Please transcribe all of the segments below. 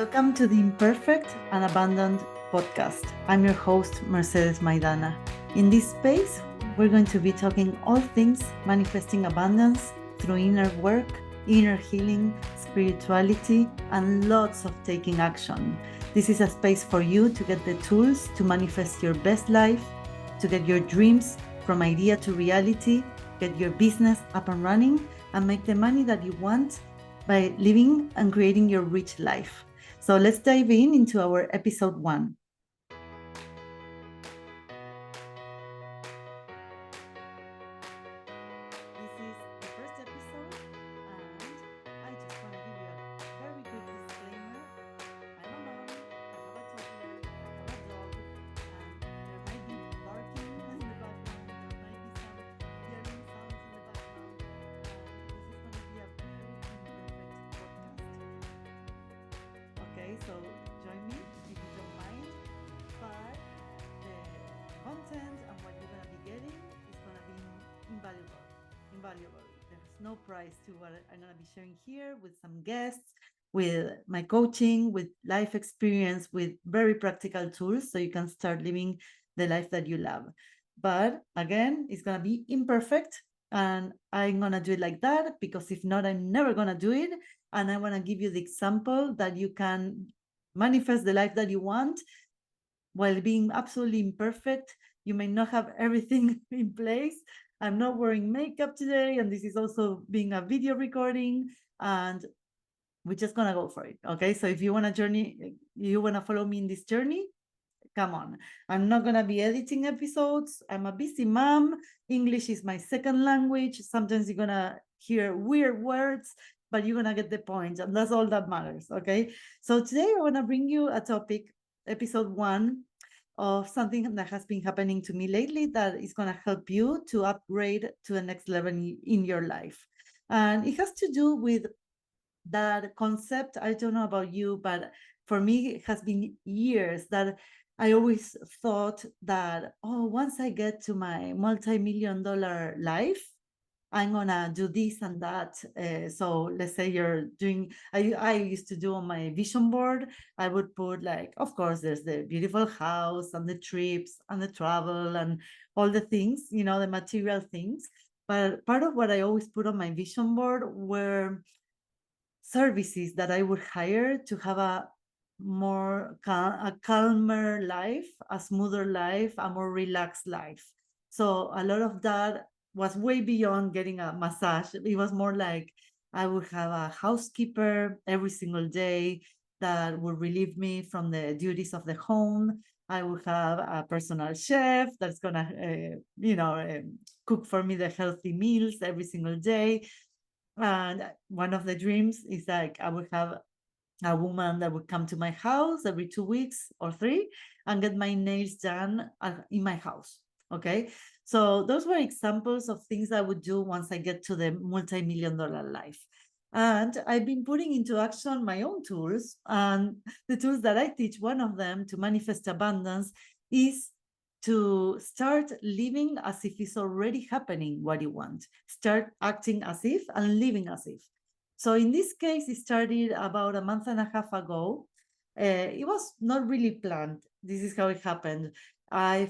Welcome to the Imperfect and Abundant podcast. I'm your host, Mercedes Maidana. In this space, we're going to be talking all things manifesting abundance through inner work, inner healing, spirituality, and lots of taking action. This is a space for you to get the tools to manifest your best life, to get your dreams from idea to reality, get your business up and running, and make the money that you want by living and creating your rich life. So let's dive into our episode 1. This is the first episode, and I just want to give you a very quick disclaimer. I'm a mom, I have a toddler, I have a dog, and there might be barking in the background, there might be some yelling sounds in the background. This is going to be a very imperfect podcast. Okay, so join me if you don't mind, but the content and what you're going to be getting is going to be invaluable. There's no price to what I'm going to be sharing here with some guests, with my coaching, with life experience, with very practical tools so you can start living the life that you love. But again, it's going to be imperfect, and I'm going to do it like that because if not, I'm never going to do it. And I want to give you the example that you can manifest the life that you want while being absolutely imperfect. You may not have everything in place. I'm not wearing makeup today, and this is also being a video recording, and we're just gonna go for it. Okay, so if you want to follow me in this journey, come on. I'm not gonna be editing episodes. I'm a busy mom. English is my second language. Sometimes you're gonna hear weird words, but you're gonna get the point, and that's all that matters. Okay, so today I want to bring you a topic, episode 1, of something that has been happening to me lately that is going to help you to upgrade to the next level in your life. And it has to do with that concept. I don't know about you, but for me, it has been years that I always thought that, oh, once I get to my multi-million dollar life, I'm gonna do this and that. So let's say you're doing, I used to do on my vision board, I would put, like, of course, there's the beautiful house and the trips and the travel and all the things, the material things. But part of what I always put on my vision board were services that I would hire to have a calmer life, a smoother life, a more relaxed life. So a lot of that was way beyond getting a massage. It was more like I would have a housekeeper every single day that would relieve me from the duties of the home. I would have a personal chef that's gonna, cook for me the healthy meals every single day. And one of the dreams is like I would have a woman that would come to my house every 2 weeks or 3 and get my nails done in my house. Okay. So those were examples of things I would do once I get to the multi-million dollar life. And I've been putting into action my own tools. And the tools that I teach, one of them to manifest abundance is to start living as if it's already happening what you want. Start acting as if and living as if. So in this case, it started about a month and a half ago. It was not really planned. This is how it happened. I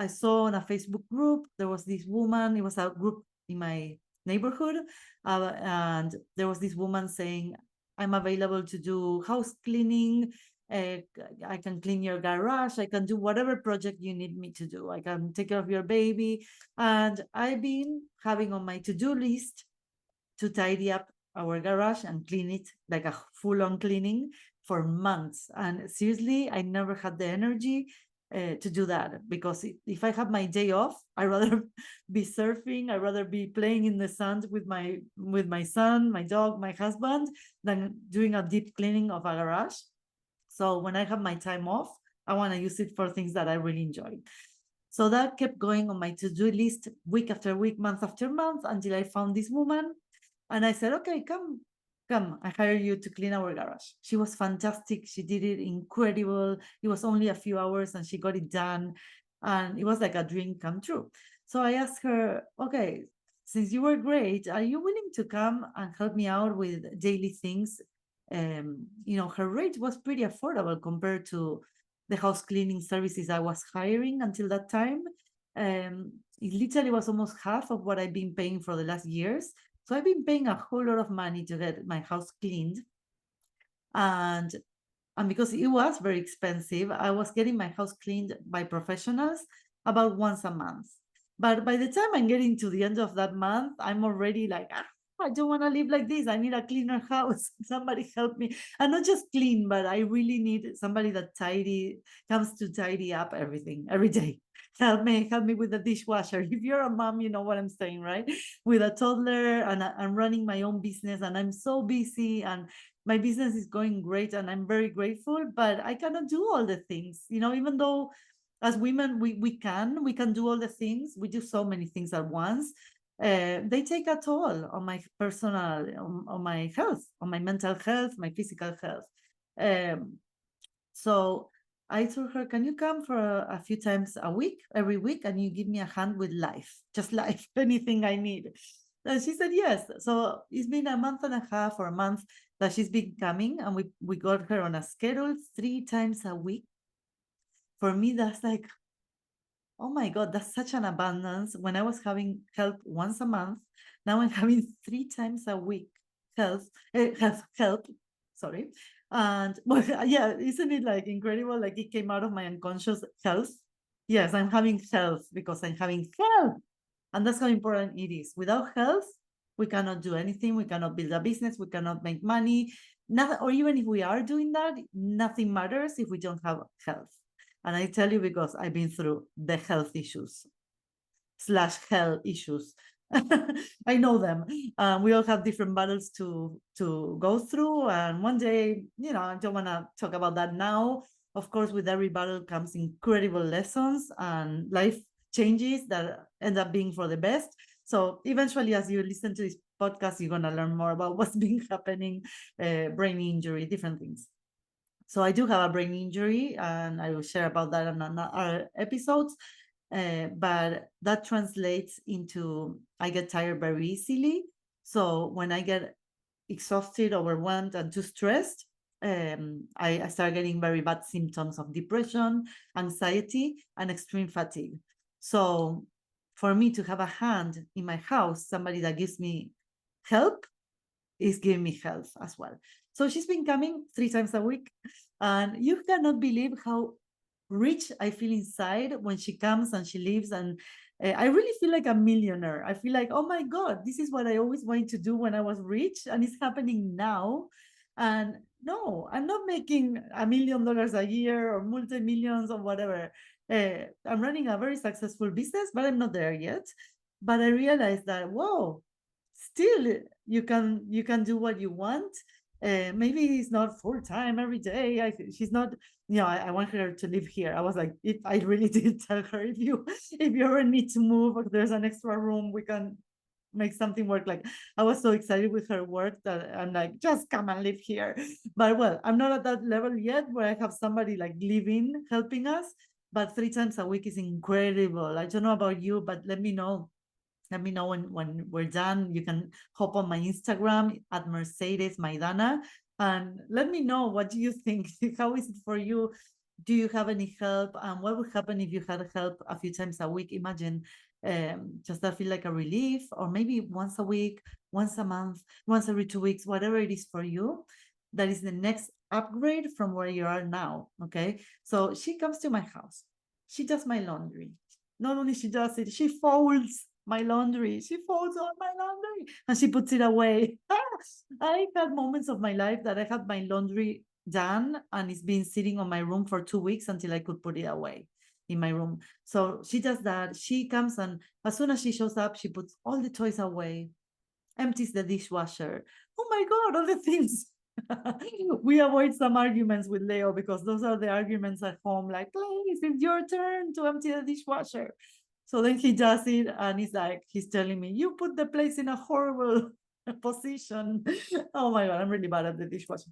saw on a Facebook group, there was this woman, it was a group in my neighborhood, and there was this woman saying, I'm available to do house cleaning. I can clean your garage. I can do whatever project you need me to do. I can take care of your baby. And I've been having on my to-do list to tidy up our garage and clean it, like a full-on cleaning, for months. And seriously, I never had the energy to do that, because if I have my day off, I rather be surfing, I rather be playing in the sand with my son, my dog, my husband, than doing a deep cleaning of a garage. So when I have my time off, I want to use it for things that I really enjoy. So that kept going on my to-do list week after week, month after month, until I found this woman. And I said, okay, come, I hire you to clean our garage. She was fantastic. She did it incredible. It was only a few hours and she got it done. And it was like a dream come true. So I asked her, okay, since you were great, are you willing to come and help me out with daily things her rate was pretty affordable compared to the house cleaning services I was hiring until that time. It literally was almost half of what I've been paying for the last years. So I've been paying a whole lot of money to get my house cleaned. And because it was very expensive, I was getting my house cleaned by professionals about once a month. But by the time I'm getting to the end of that month, I'm already like, I don't want to live like this. I need a cleaner house. Somebody help me. And not just clean, but I really need somebody that comes to tidy up everything every day. Help me with the dishwasher. If you're a mom, you know what I'm saying, right? With a toddler, and I'm running my own business, and I'm so busy, and my business is going great, and I'm very grateful, but I cannot do all the things, even though as women we can do all the things. We do so many things at once. They take a toll on my personal, on my health, on my mental health, my physical health. um, so I told her, can you come for a few times a week, every week, and you give me a hand with life, just life, anything I need? And she said yes. So it's been a month and a half or a month that she's been coming, and we got her on a schedule 3 times a week. For me, that's like, oh my God, that's such an abundance. When I was having help once a month, now I'm having 3 times a week health help. Sorry. And well, yeah, isn't it like incredible? Like it came out of my unconscious health. Yes, I'm having health because I'm having health. And that's how important it is. Without health, we cannot do anything. We cannot build a business. We cannot make money. Nothing, or even if we are doing that, nothing matters if we don't have health. And I tell you because I've been through the health issues / health issues. I know them. We all have different battles to go through. And one day, I don't want to talk about that now. Of course, with every battle comes incredible lessons and life changes that end up being for the best. So eventually, as you listen to this podcast, you're going to learn more about what's been happening, brain injury, different things. So I do have a brain injury, and I will share about that in other episodes. But that translates into I get tired very easily. So when I get exhausted, overwhelmed, and too stressed, I start getting very bad symptoms of depression, anxiety, and extreme fatigue. So for me to have a hand in my house, somebody that gives me help, is giving me health as well. So she's been coming 3 times a week, and you cannot believe how rich I feel inside when she comes and she leaves. And I really feel like a millionaire. I feel like, oh my God, this is what I always wanted to do when I was rich, and it's happening now. And no, I'm not making $1 million a year or multi-millions or whatever. I'm running a very successful business, but I'm not there yet. But I realized that, whoa, still you can do what you want. Maybe it's not full time every day. She's not, I want her to live here. I was like, if I really did tell her, if you ever need to move or there's an extra room, we can make something work. Like, I was so excited with her work that I'm like, just come and live here. But well, I'm not at that level yet where I have somebody like living, helping us. But 3 times a week is incredible. I don't know about you, but let me know when we're done. You can hop on my Instagram at Mercedes Maidana, and let me know, what do you think? How is it for you? Do you have any help? And what would happen if you had help a few times a week? Imagine, just that feel like a relief, or maybe once a week, once a month, once every 2 weeks, whatever it is for you. That is the next upgrade from where you are now. Okay. So she comes to my house. She does my laundry. Not only she does it, she folds my laundry. She folds all my laundry and she puts it away. I had moments of my life that I had my laundry done and it's been sitting on my room for 2 weeks until I could put it away in my room. So she does that. She comes, and as soon as she shows up, she puts all the toys away, empties the dishwasher. Oh my God, all the things. We avoid some arguments with Leo because those are the arguments at home, like, please, it's your turn to empty the dishwasher. So then he does it, and he's telling me, you put the place in a horrible position. Oh my God, I'm really bad at the dishwasher.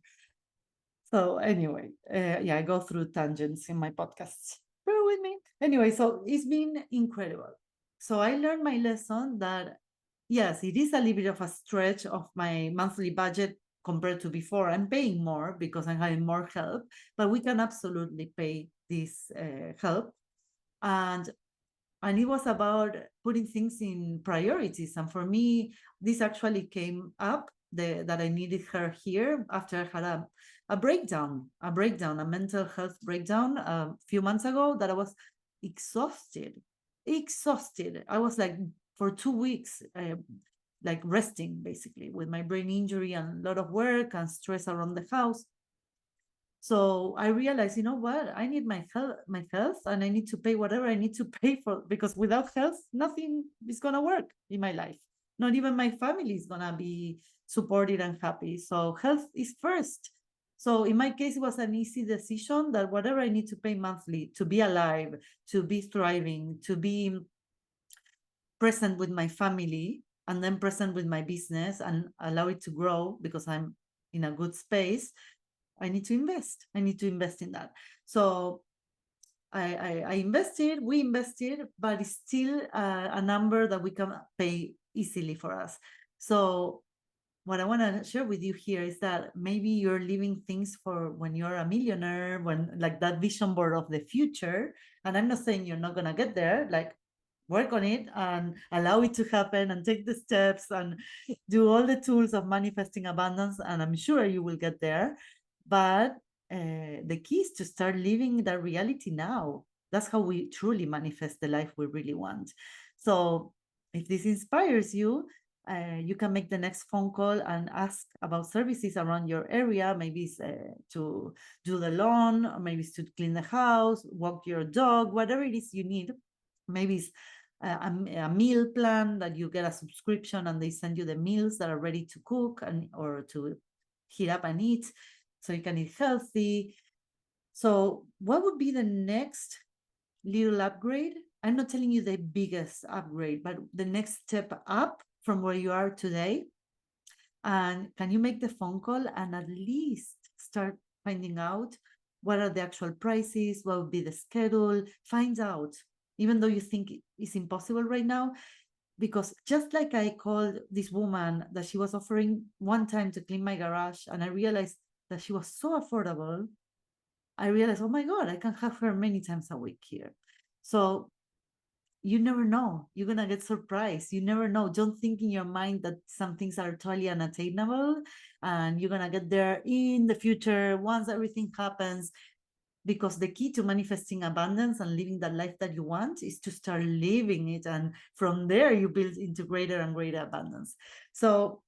So anyway, yeah, I go through tangents in my podcasts. Bear with me. Anyway, so it's been incredible. So I learned my lesson that, yes, it is a little bit of a stretch of my monthly budget compared to before. I'm paying more because I'm having more help, but we can absolutely pay this help. And it was about putting things in priorities. And for me, this actually came up that I needed her here after I had a mental health breakdown a few months ago, that I was exhausted. I was like for 2 weeks, like resting basically with my brain injury and a lot of work and stress around the house. So I realized, you know what? I need my health, and I need to pay whatever I need to pay for, because without health, nothing is gonna work in my life. Not even my family is gonna be supported and happy. So health is first. So in my case, it was an easy decision that whatever I need to pay monthly to be alive, to be thriving, to be present with my family, and then present with my business and allow it to grow because I'm in a good space, I need to invest. I need to invest in that. So I invested, we invested, but it's still a number that we can pay easily for us. So what I want to share with you here is that maybe you're leaving things for when you're a millionaire, when like that vision board of the future. And I'm not saying you're not going to get there, like work on it and allow it to happen and take the steps and do all the tools of manifesting abundance. And I'm sure you will get there. But the key is to start living that reality now. That's how we truly manifest the life we really want. So if this inspires you, you can make the next phone call and ask about services around your area. Maybe it's to do the lawn, or maybe it's to clean the house, walk your dog, whatever it is you need. Maybe it's a meal plan that you get a subscription and they send you the meals that are ready to cook and or to heat up and eat, so you can eat healthy. So what would be the next little upgrade? I'm not telling you the biggest upgrade, but the next step up from where you are today. And can you make the phone call and at least start finding out what are the actual prices, what would be the schedule? Find out, even though you think it's impossible right now. Because just like I called this woman that she was offering one time to clean my garage, and I realized that she was so affordable, I realized, oh my God, I can have her many times a week here. So you never know. You're going to get surprised. You never know. Don't think in your mind that some things are totally unattainable and you're going to get there in the future once everything happens. Because the key to manifesting abundance and living that life that you want is to start living it. And from there, you build into greater and greater abundance. So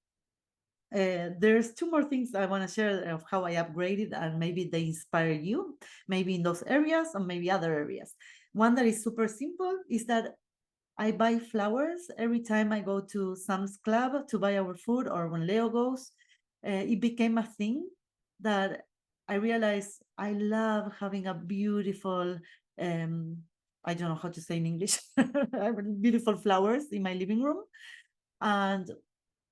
there's two more things I want to share of how I upgraded, and maybe they inspire you, maybe in those areas or maybe other areas. One that is super simple is that I buy flowers every time I go to Sam's Club to buy our food, or when Leo goes. It became a thing that I realized I love having a beautiful, I don't know how to say in English, beautiful flowers in my living room. And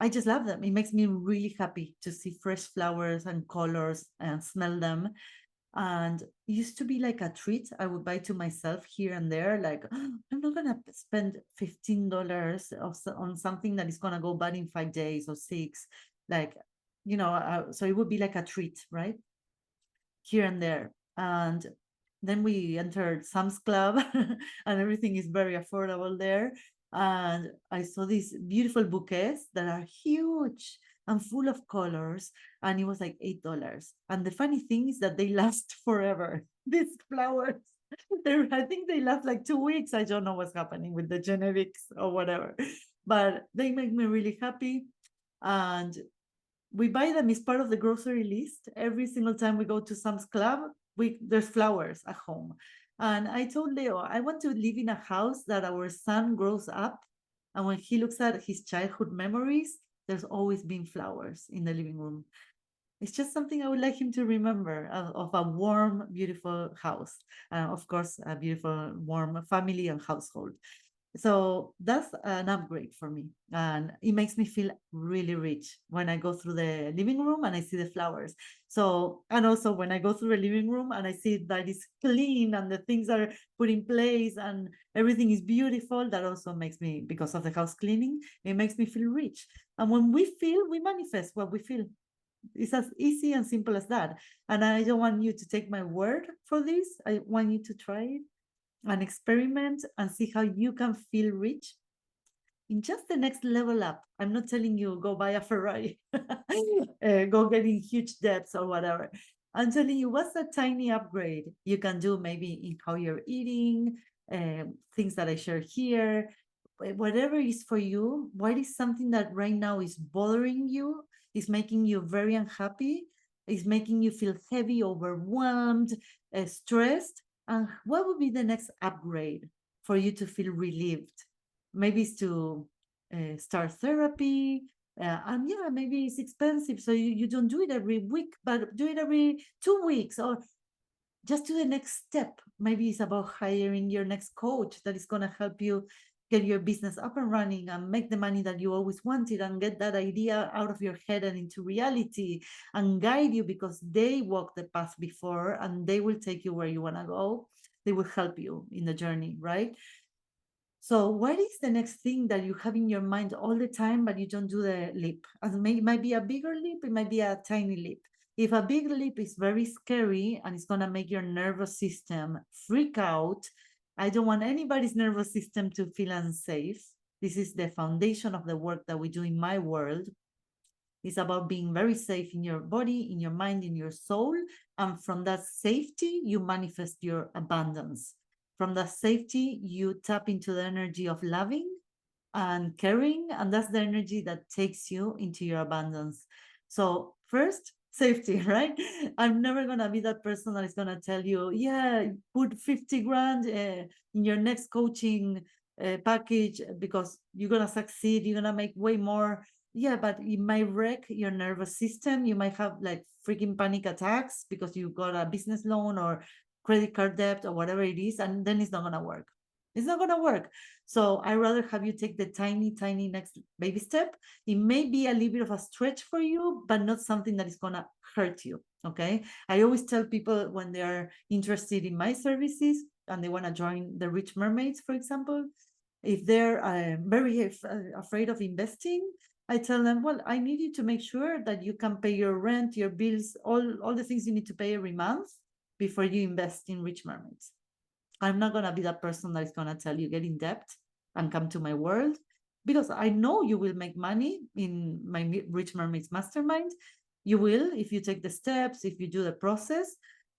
I just love them. It makes me really happy to see fresh flowers and colors and smell them. And it used to be like a treat I would buy to myself here and there. Like, oh, I'm not gonna spend $15 on something that is gonna go bad in 5 days or 6. Like, so it would be like a treat, right? Here and there. And then we entered Sam's Club and everything is very affordable there. And I saw these beautiful bouquets that are huge and full of colors, and it was like $8. And the funny thing is that they last forever. These flowers, I think they last like 2 weeks. I don't know what's happening with the genetics or whatever, but they make me really happy. And we buy them as part of the grocery list. Every single time we go to Sam's Club, there's flowers at home. And I told Leo, I want to live in a house that our son grows up, and when he looks at his childhood memories, there's always been flowers in the living room. It's just something I would like him to remember of a warm, beautiful house. Of course, a beautiful, warm family and household. So that's an upgrade for me. And it makes me feel really rich when I go through the living room and I see the flowers. So, and also when I go through the living room and I see that it's clean and the things are put in place and everything is beautiful, that also makes me, because of the house cleaning, it makes me feel rich. And when we feel, we manifest what we feel. It's as easy and simple as that. And I don't want you to take my word for this. I want you to try it and experiment and see how you can feel rich in just the next level up. I'm not telling you go buy a Ferrari, go get in huge debts or whatever. I'm telling you what's a tiny upgrade you can do, maybe in how you're eating, things that I share here, whatever is for you. What is something that right now is bothering you, is making you very unhappy, is making you feel heavy, overwhelmed, stressed? And what would be the next upgrade for you to feel relieved? Maybe it's to start therapy. And yeah, maybe it's expensive, so you don't do it every week, but do it every 2 weeks, or just do the next step. Maybe it's about hiring your next coach that is going to help you get your business up and running and make the money that you always wanted, and get that idea out of your head and into reality, and guide you, because they walk the path before and they will take you where you want to go. They will help you in the journey, right? So, what is the next thing that you have in your mind all the time, but you don't do the leap? And it might be a bigger leap, it might be a tiny leap. If a big leap is very scary and it's going to make your nervous system freak out, I don't want anybody's nervous system to feel unsafe. This is the foundation of the work that we do in my world. It's about being very safe in your body, in your mind, in your soul. And from that safety, you manifest your abundance. From that safety, you tap into the energy of loving and caring. And that's the energy that takes you into your abundance. So, first, safety, right? I'm never going to be that person that is going to tell you, yeah, put 50 grand in your next coaching package because you're going to succeed, you're going to make way more. Yeah, but it might wreck your nervous system. You might have like freaking panic attacks because you got a business loan or credit card debt or whatever it is, and then it's not going to work. It's not going to work. So I rather have you take the tiny, tiny next baby step. It may be a little bit of a stretch for you, but not something that is going to hurt you. Okay. I always tell people when they are interested in my services and they want to join the Rich Mermaids, for example, if they're very afraid of investing, I tell them, well, I need you to make sure that you can pay your rent, your bills, all the things you need to pay every month before you invest in Rich Mermaids. I'm not going to be that person that is going to tell you get in debt and come to my world, because I know you will make money in my Rich Mermaids Mastermind. You will, if you take the steps, if you do the process,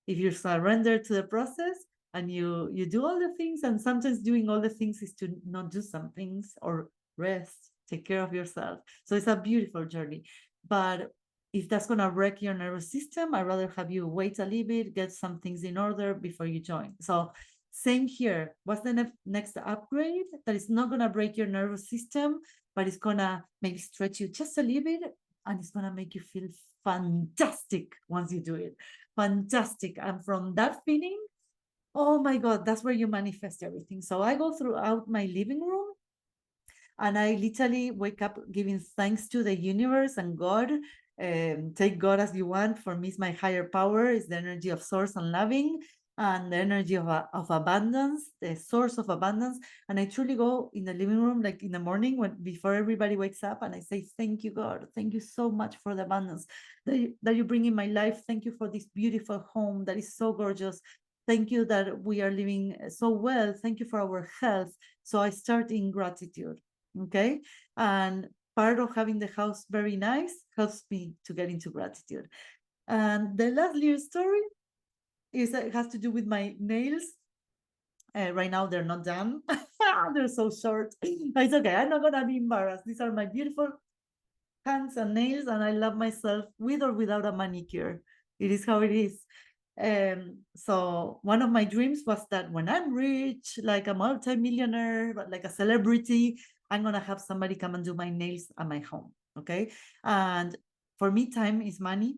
if you surrender to the process, and you do all the things. And sometimes doing all the things is to not do some things, or rest, take care of yourself. So it's a beautiful journey. But if that's going to wreck your nervous system, I'd rather have you wait a little bit, get some things in order before you join. So same here. What's the next upgrade that is not going to break your nervous system, but it's going to maybe stretch you just a little bit, and it's going to make you feel fantastic once you do it. Fantastic. And from that feeling, oh my God, that's where you manifest everything. So I go throughout my living room and I literally wake up giving thanks to the universe and God. Take God as you want. For me, it's my higher power, it's the energy of source and loving, and the energy of abundance, the source of abundance. And I truly go in the living room, like in the morning when before everybody wakes up, and I say, thank you, God. Thank you so much for the abundance that you bring in my life. Thank you for this beautiful home that is so gorgeous. Thank you that we are living so well. Thank you for our health. So I start in gratitude. Okay. And part of having the house very nice helps me to get into gratitude. And the last little story is that it has to do with my nails. Right now they're not done. They're so short. It's okay. I'm not gonna be embarrassed. These are my beautiful hands and nails, and I love myself with or without a manicure. It is how it is. So one of my dreams was that when I'm rich, like a multi-millionaire, but like a celebrity, I'm gonna have somebody come and do my nails at my home. Okay. And for me, time is money.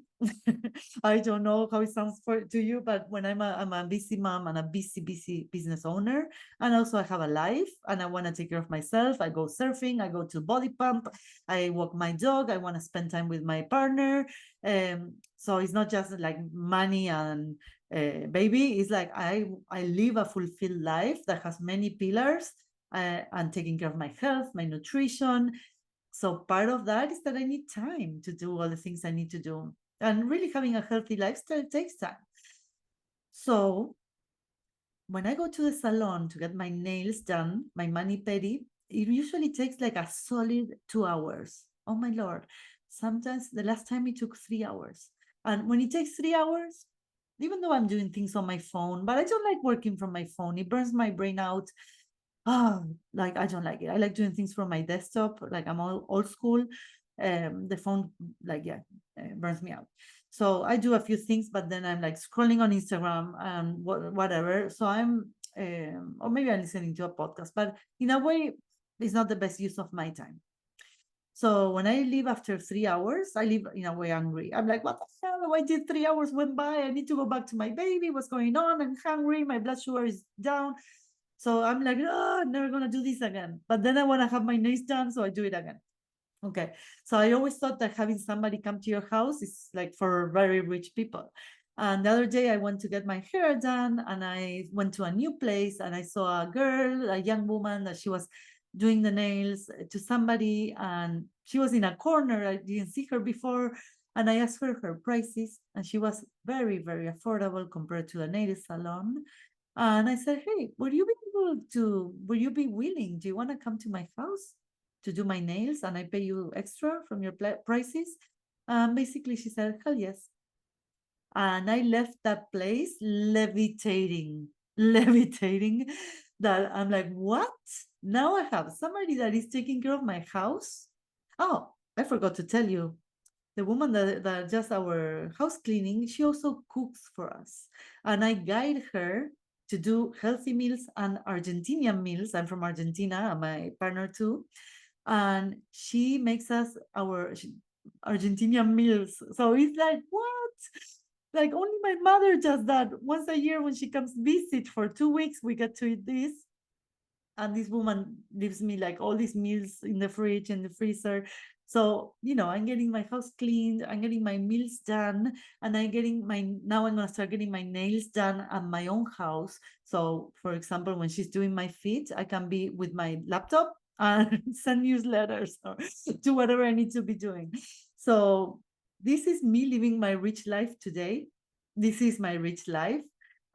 I don't know how it sounds to you, but when I'm a busy mom and a busy business owner, and also I have a life and I want to take care of myself. I go surfing, I go to body pump, I walk my dog, I want to spend time with my partner. So it's not just like money and baby. It's like I live a fulfilled life that has many pillars, and taking care of my health, my nutrition. So part of that is that I need time to do all the things I need to do. And really having a healthy lifestyle takes time. So when I go to the salon to get my nails done, my mani pedi, it usually takes like a solid 2 hours. Oh my lord! Sometimes the last time it took 3 hours, and when it takes 3 hours, even though I'm doing things on my phone, but I don't like working from my phone. It burns my brain out. Oh, like I don't like it. I like doing things from my desktop. Like I'm old school. The phone, like yeah, burns me out. So I do a few things, but then I'm like scrolling on Instagram and whatever. So or maybe I'm listening to a podcast. But in a way, it's not the best use of my time. So when I leave after 3 hours, I leave in a way angry. I'm like, what the hell? Why did 3 hours went by? I need to go back to my baby. What's going on? I'm hungry. My blood sugar is down. So I'm like, oh, I'm never gonna do this again. But then I want to have my nails done, so I do it again. Okay. So I always thought that having somebody come to your house is like for very rich people. And the other day I went to get my hair done and I went to a new place and I saw a girl, a young woman that she was doing the nails to somebody and she was in a corner. I didn't see her before. And I asked her prices and she was very, very affordable compared to a nail salon. And I said, hey, would you be willing? Do you want to come to my house to do my nails and I pay you extra from your prices? Basically, she said, hell yes. And I left that place levitating, levitating. That I'm like, what? Now I have somebody that is taking care of my house. Oh, I forgot to tell you, the woman that does our house cleaning, she also cooks for us. And I guide her to do healthy meals and Argentinian meals. I'm from Argentina, and my partner too. And she makes us our Argentinian meals. So it's like, what? Like only my mother does that once a year when she comes visit for 2 weeks. We get to eat this, and this woman leaves me like all these meals in the fridge and the freezer. So I'm getting my house cleaned, I'm getting my meals done, and I'm gonna start getting my nails done at my own house. So for example, when she's doing my feet, I can be with my laptop and send newsletters or do whatever I need to be doing. So this is me living my rich life today. This is my rich life,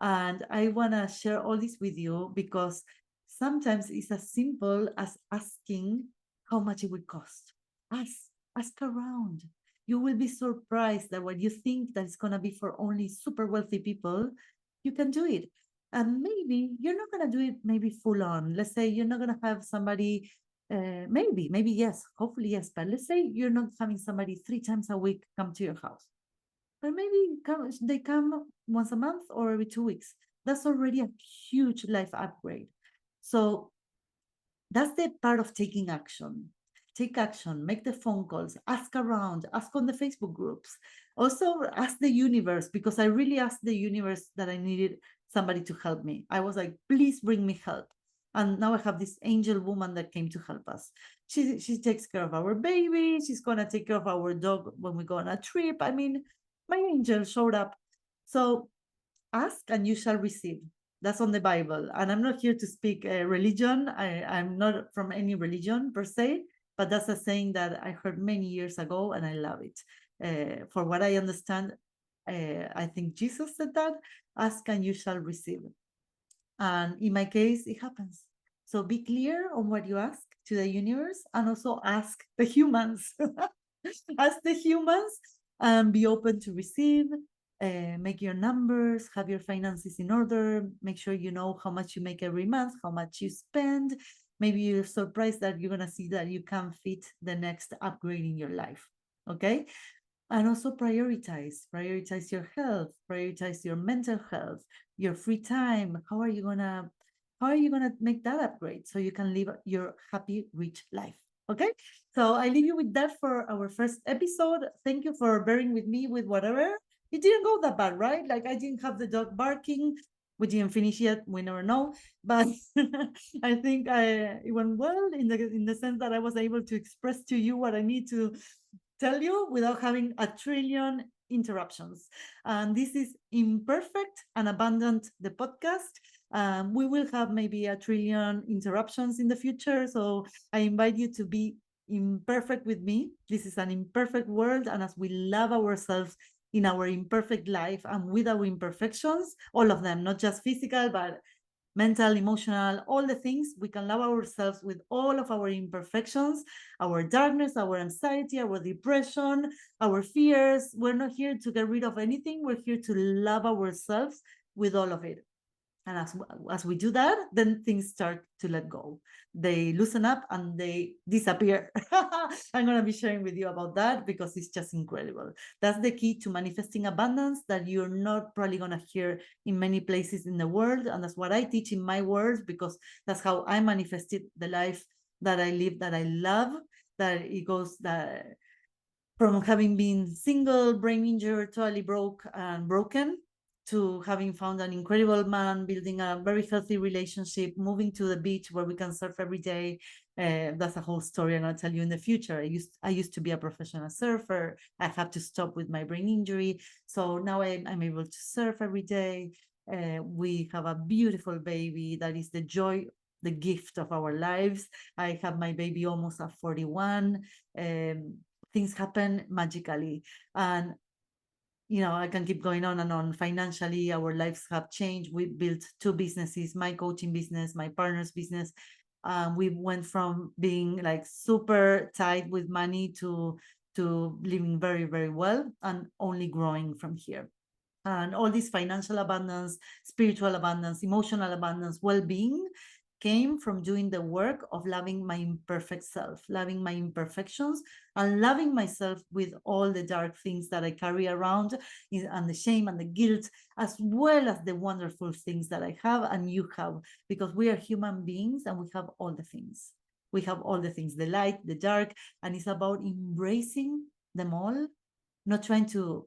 and I want to share all this with you because sometimes it's as simple as asking how much it would cost. Ask around. You will be surprised that what you think that is going to be for only super wealthy people, you can do it. And maybe you're not going to do it maybe full on. Let's say you're not going to have somebody, maybe yes, hopefully yes, but let's say you're not having somebody 3 times a week come to your house. Or maybe they come once a month or every 2 weeks. That's already a huge life upgrade. So that's the part of taking action. Take action, make the phone calls, ask around, ask on the Facebook groups. Also, ask the universe, because I really asked the universe that I needed somebody to help me. I was like, please bring me help. And now I have this angel woman that came to help us. She takes care of our baby. She's going to take care of our dog when we go on a trip. I mean, my angel showed up. So ask and you shall receive. That's on the Bible. And I'm not here to speak religion. I'm not from any religion per se, but that's a saying that I heard many years ago and I love it. For what I understand, I think Jesus said that: ask and you shall receive. And in my case, it happens. So be clear on what you ask to the universe and also ask the humans. Ask the humans and be open to receive. Make your numbers, have your finances in order, make sure you know how much you make every month, how much you spend. Maybe you're surprised that you're going to see that you can fit the next upgrade in your life. Okay. And also prioritize your health, prioritize your mental health, your free time. How are you gonna make that upgrade so you can live your happy rich life? Okay, so I leave you with that for our first episode. Thank you for bearing with me with whatever. It didn't go that bad, right? Like I didn't have the dog barking. We didn't finish yet, we never know, but I think it went well in the sense that I was able to express to you what I need to tell you without having a trillion interruptions. And this is Imperfect and Abundant, the podcast. We will have maybe a trillion interruptions in the future. So I invite you to be imperfect with me. This is an imperfect world. And as we love ourselves in our imperfect life and with our imperfections, all of them, not just physical, but mental, emotional, all the things. We can love ourselves with all of our imperfections, our darkness, our anxiety, our depression, our fears. We're not here to get rid of anything. We're here to love ourselves with all of it. And as we do that, then things start to let go. They loosen up and they disappear. I'm going to be sharing with you about that because it's just incredible. That's the key to manifesting abundance that you're not probably going to hear in many places in the world. And that's what I teach in my words, because that's how I manifested the life that I live, that I love, that it goes that from having been single, brain injured, totally broke and broken, to having found an incredible man, building a very healthy relationship, moving to the beach where we can surf every day. That's a whole story I'm going to tell you in the future. I used to be a professional surfer. I had to stop with my brain injury. So now I'm able to surf every day. We have a beautiful baby that is the joy, the gift of our lives. I have my baby almost at 41. Things happen magically. And I can keep going on and on. Financially, our lives have changed. We built two businesses, my coaching business, my partner's business. We went from being like super tight with money to living very, very well and only growing from here. And all this financial abundance, spiritual abundance, emotional abundance, well-being came from doing the work of loving my imperfect self, loving my imperfections, and loving myself with all the dark things that I carry around, and the shame and the guilt, as well as the wonderful things that I have and you have, because we are human beings and we have all the things. We have all the things, the light, the dark, and it's about embracing them all, not trying to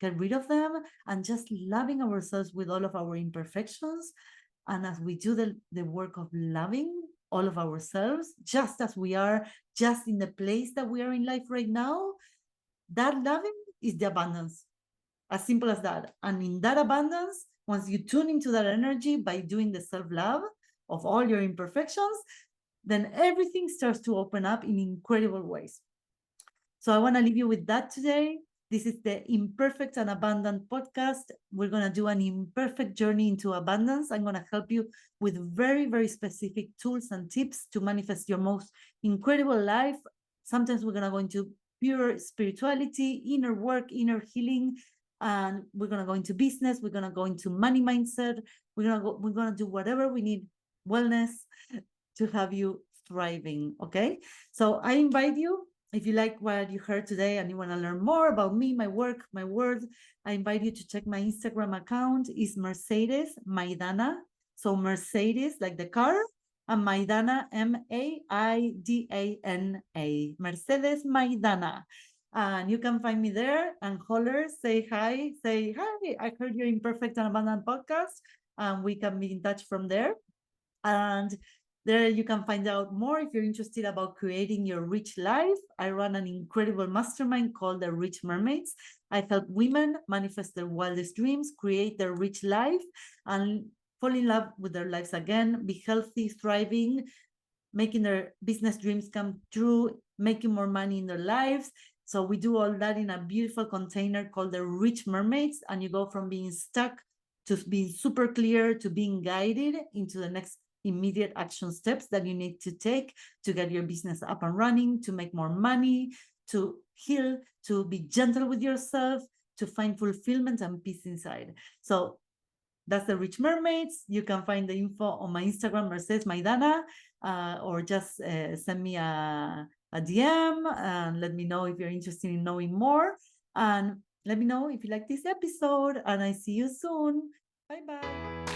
get rid of them, and just loving ourselves with all of our imperfections. And as we do the work of loving all of ourselves, just as we are, just in the place that we are in life right now, that loving is the abundance. As simple as that. And in that abundance, once you tune into that energy by doing the self-love of all your imperfections, then everything starts to open up in incredible ways. So I want to leave you with that today. This is the Imperfect and Abundant podcast. We're going to do an imperfect journey into abundance. I'm going to help you with very, very specific tools and tips to manifest your most incredible life. Sometimes we're going to go into pure spirituality, inner work, inner healing, and we're going to go into business. We're going to go into money mindset. We're going to do whatever we need, wellness, to have you thriving. Okay. So I invite you, if you like what you heard today and you want to learn more about me, my work, my words, I invite you to check my Instagram account. Is Mercedes Maidana. So Mercedes, like the car, and Maidana, Maidana. Mercedes Maidana. And you can find me there and holler, say hi, I heard your Imperfect and Abundant podcast, and we can be in touch from there. And there you can find out more if you're interested about creating your rich life. I run an incredible mastermind called the Rich Mermaids. I help women manifest their wildest dreams, create their rich life, and fall in love with their lives again, be healthy, thriving, making their business dreams come true, making more money in their lives. So we do all that in a beautiful container called the Rich Mermaids, and you go from being stuck to being super clear to being guided into the next immediate action steps that you need to take to get your business up and running, to make more money, to heal, to be gentle with yourself, to find fulfillment and peace inside. So that's the Rich Mermaids. You can find the info on my Instagram, Mercedes Maidana, or just send me a DM and let me know if you're interested in knowing more. And let me know if you like this episode. And I see you soon. Bye-bye.